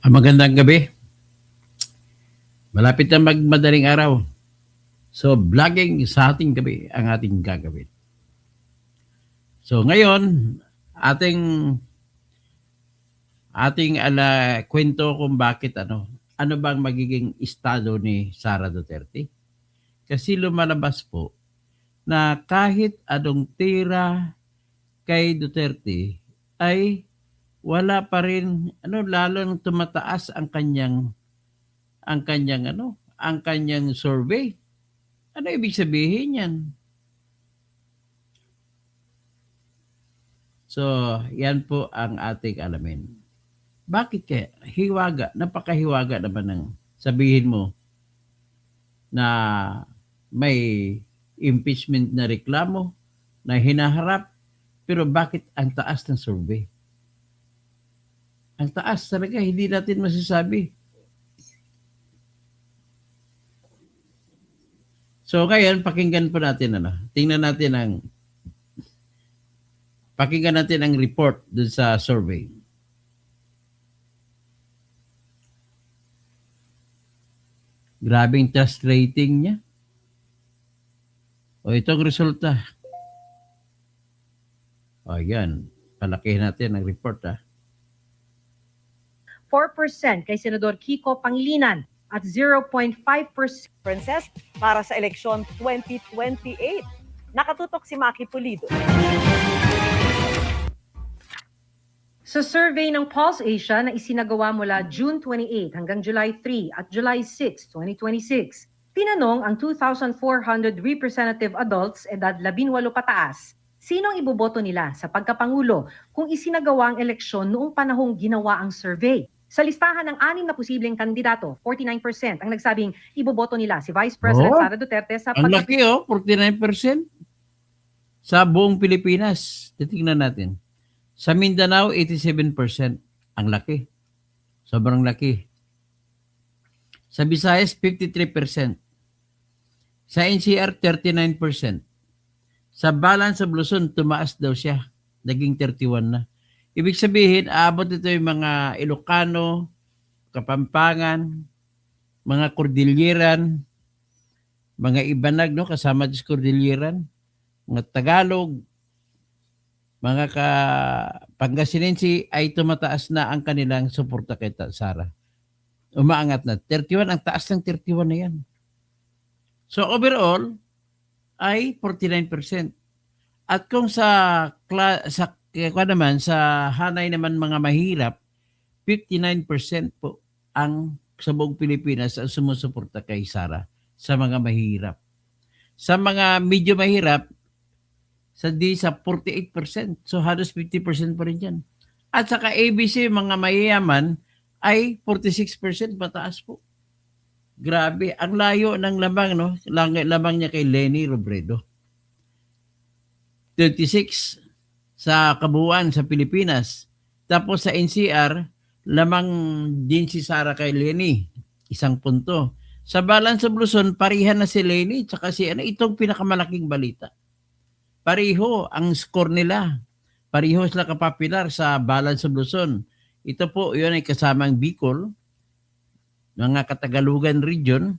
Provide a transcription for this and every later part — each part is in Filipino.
Magandang gabi. Malapit na magmadaling araw. So, vlogging sa ating gabi ang ating gagawin. So, ngayon, ating kwento kung bakit ano bang magiging estado ni Sara Duterte. Kasi lumalabas po na kahit anong tira kay Duterte ay wala pa rin lalong tumataas ang kanyang survey. Ano ibig sabihin yan? So, yan po ang ating alamin. Bakit kaya? Hiwaga, napakahiwaga naman ng sabihin mo na may impeachment na reklamo na hinaharap, pero bakit ang taas ng survey? Ang taas talaga, hindi natin masasabi. So ngayon, pakinggan po natin pakinggan natin ang report dun sa survey. Grabing trust rating niya. O itong resulta. O yan, palakihin natin ang report 4% kay Senador Kiko Pangilinan at 0.5% para sa eleksyon 2028. Nakatutok si Maki Pulido. Sa survey ng Pulse Asia na isinagawa mula June 28 hanggang July 3 at July 6, 2026, tinanong ang 2,400 representative adults edad 18 pataas, sino ang iboboto nila sa pagkapangulo kung isinagawa ang eleksyon noong panahong ginawa ang survey. Sa listahan ng 6 na posibleng kandidato, 49% ang nagsabing iboboto nila si Vice President Sara Duterte sa ang laki 49%. Sa buong Pilipinas, titingnan natin. Sa Mindanao, 87%. Ang laki. Sobrang laki. Sa Visayas, 53%. Sa NCR, 39%. Sa Balan sa Luzon, tumaas daw siya. Naging 31 na. Ibig sabihin, aabot ito yung mga Ilocano, Kapampangan, mga Cordilleran, mga Ibanag, kasama sa Cordilleran, mga Tagalog, mga Pangasinensi ay tumataas na ang kanilang suporta kay Sara. Umaangat na. 31, ang taas ng 31 na yan. So overall, ay 49%. At kung sa hanay naman mga mahirap, 59% po ang sa buong Pilipinas ang sumusuporta kay Sara sa mga mahirap. Sa mga medyo mahirap, sa 48%. So halos 50% pa rin yan. At saka ABC, mga mayayaman, ay 46% pataas po. Grabe. Ang layo ng lamang, lamang niya kay Leni Robredo. 36 sa kabuuan sa Pilipinas. Tapos sa NCR, lamang din si Sara kay Leni. 1 punto. Sa Balan sa Luzon, parihan na si Leni tsaka si itong pinakamalaking balita. Pareho ang score nila. Pareho sila kapapilar sa Balan sa Luzon. Ito po, yun ay kasamang Bicol, mga Katagalugan region,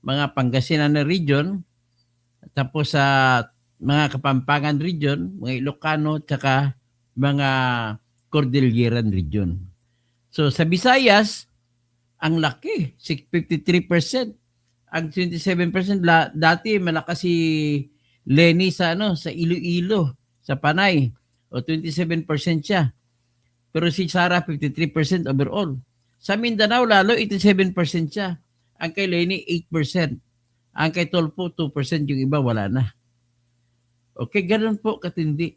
mga Pangasinan region, tapos sa mga Kapampangan region, mga Ilocano, tsaka mga Cordilleran region. So sa Visayas, ang laki, 53%. Ang 27%, dati malakas si Leni sa Iloilo, sa Panay, o 27% siya. Pero si Sara 53% overall. Sa Mindanao lalo 87% siya. Ang kay Leni 8%. Ang kay Tolpo 2%, yung iba wala na. Okay, ganoon po katindi.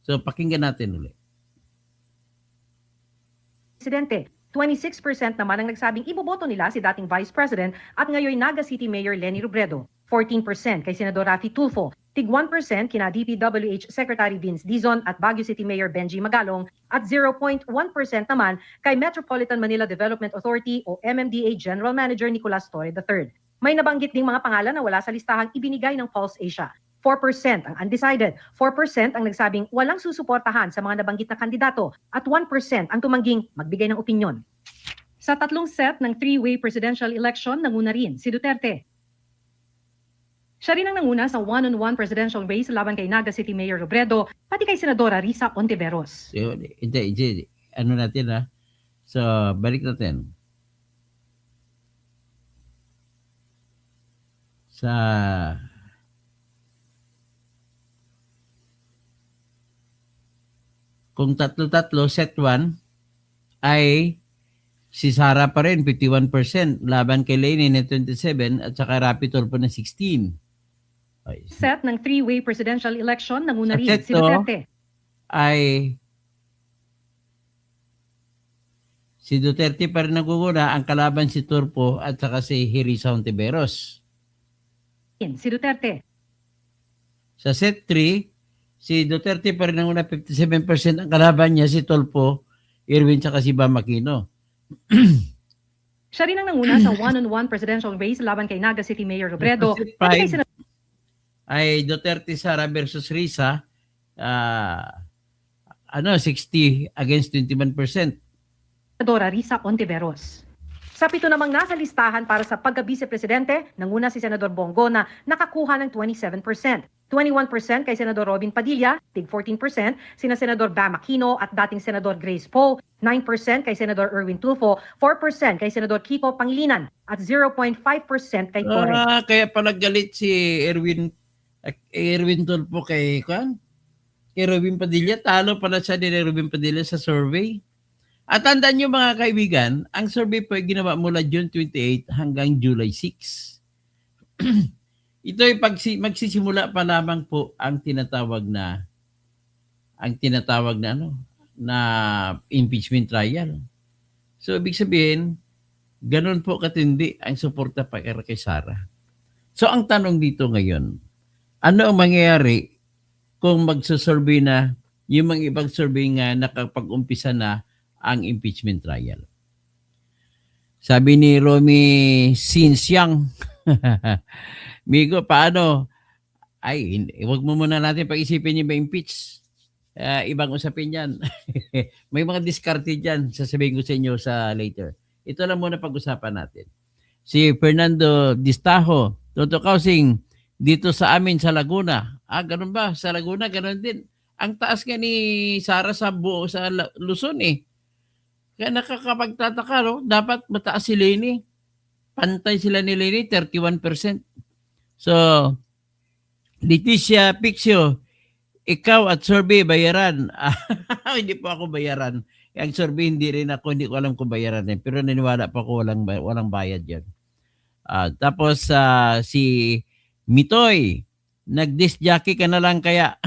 So pakinggan natin ulit. Presidente, 26% naman ang nagsabing iboboto nila si dating Vice President at ngayon Naga City Mayor Leni Robredo. 14% kay Senador Raffy Tulfo, tig 1% kina DPWH Secretary Vince Dizon at Baguio City Mayor Benji Magalong at 0.1% naman kay Metropolitan Manila Development Authority o MMDA General Manager Nicolas Torre III. May nabanggit ding mga pangalan na wala sa listahang ibinigay ng Pulse Asia. 4% ang undecided, 4% ang nagsabing walang susuportahan sa mga nabanggit na kandidato at 1% ang tumangging magbigay ng opinyon. Sa tatlong set ng three-way presidential election, nanguna rin si Duterte. Siya rin ang nanguna sa one-on-one presidential race laban kay Naga City Mayor Robredo, pati kay Senadora Risa Ontiveros. So, hindi, ano natin ha? So, balik natin. Sa kung tatlo-tatlo, set 1 ay si Sara pa rin, 51%, laban kay Leni na 27 at saka Rapi Tulfo na 16. Ay, Set ng three-way presidential election, nanguna Sa rin set si to, Duterte. ay si Duterte pa rin naguguna, ang kalaban si Turpo at saka si Risa Ontiveros. Si Duterte. Sa set 3, si Duterte pa rin ang una, 57%, ang kalaban niya si Tulfo, Irwin at si Bam Aquino. Siya rin ang nanguna sa one-on-one presidential race laban kay Naga City Mayor Robredo, Set pati kay 5 ay Duterte Sara versus Risa, 60 against 21%. Senadora Risa Ontiveros. Sa pito namang nasa listahan para sa pagka-vice-presidente, nanguna si Senador Bongo na nakakuha ng 27%. 21% kay Senador Robin Padilla, tig 14%, sina Senador Bam Aquino at dating Senador Grace Poe, 9% kay Senador Erwin Tulfo, 4% kay Senador Kiko Pangilinan, at 0.5% kay Torre. Kaya pala galit si Erwin Tulfo kay Robin Padilla. Talo pala siya ni Robin Padilla sa survey. At tandaan nyo mga kaibigan, ang survey po ay ginawa mula June 28 hanggang July 6. Ito ay magsisimula pa lamang po ang tinatawag na na impeachment trial. So ibig sabihin, ganun po katindi ang suporta pa kay Sara. So ang tanong dito ngayon, ano ang mangyayari kung magsusurvey na yung mga ibang survey nga nakapag-umpisa na ang impeachment trial? Sabi ni Romy Sinsiang, Migo, paano? Ay, wag mo muna natin pag-isipin yung impeach. Ibang usapin yan. May mga diskarte dyan. Sasabihin ko sa inyo sa later. Ito lang muna pag-usapan natin. Si Fernando Distajo, Toto Kausing, dito sa amin sa Laguna. Ganun ba? Sa Laguna, ganun din. Ang taas nga ni Sara sa buo sa Luzon eh. Kaya nakakapagtataka, no? Dapat mataas si Leni. Pantay sila ni Leni, 31%. So, Leticia Pixio, ikaw at survey bayaran. Hindi po ako bayaran. Ang survey hindi rin ako, hindi ko alam kung bayaran eh. Pero naniwala pa ako walang bayad yan. Tapos si Mitoy, nag-disc jockey ka na lang kaya.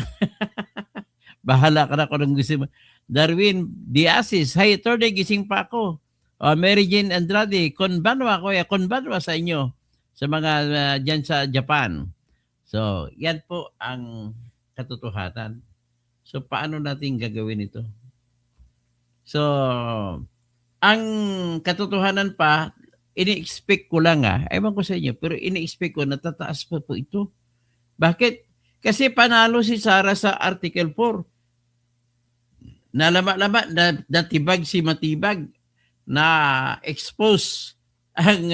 Bahala ka na kung anong gusto mo. Darwin Diasis, hi Attorney, gising pa ako. Mary Jane Andrade, konbanwa ko ya, konbanwa sa inyo sa mga dyan sa Japan. So, yan po ang katotohanan. So, paano natin gagawin ito? So, ang katotohanan pa, ini-expect ko lang ewan ko sa inyo, pero ini-expect ko na tataas pa po ito. Bakit? Kasi panalo si Sara sa Article 4. Nalama-lama, natibag si Matibag na expose ang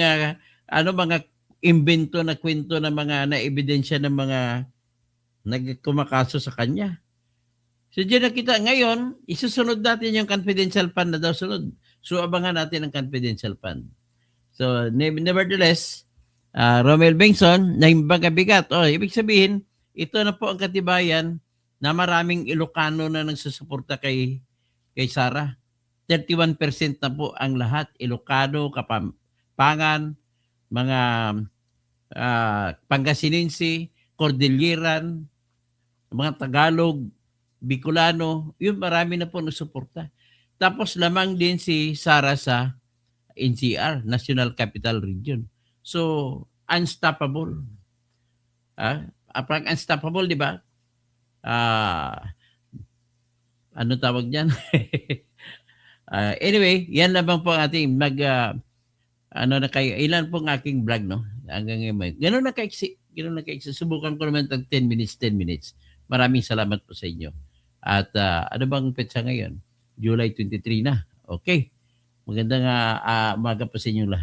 mga imbento na kwento ng mga na-ebidensya ng mga nagkumakaso sa kanya. So diyan nakita ngayon, isusunod natin yung confidential fund na daw sunod. So abangan natin ang confidential fund. So nevertheless, Romel Bengson, naimbagabigat. Ibig sabihin, ito na po ang katibayan na maraming Ilocano na nagsusuporta kay Sara. 31% na po ang lahat. Ilocano, Kapampangan, mga Pangasinense, Cordilleran, mga Tagalog, Bicolano, yun marami na po nagsuporta. Tapos lamang din si Sara sa NCR, National Capital Region. So, unstoppable. Parang unstoppable, di ba? Ano tawag dyan? Anyway, yan lamang po ang ating ilan po ang aking vlog, no? Hanggang ngayon. Ganun na kaiksi. Subukan ko naman tag 10 minutes. Maraming salamat po sa inyo. At ano bang petsa ngayon? July 23 na. Okay. Magandang umaga po sa inyo lahat.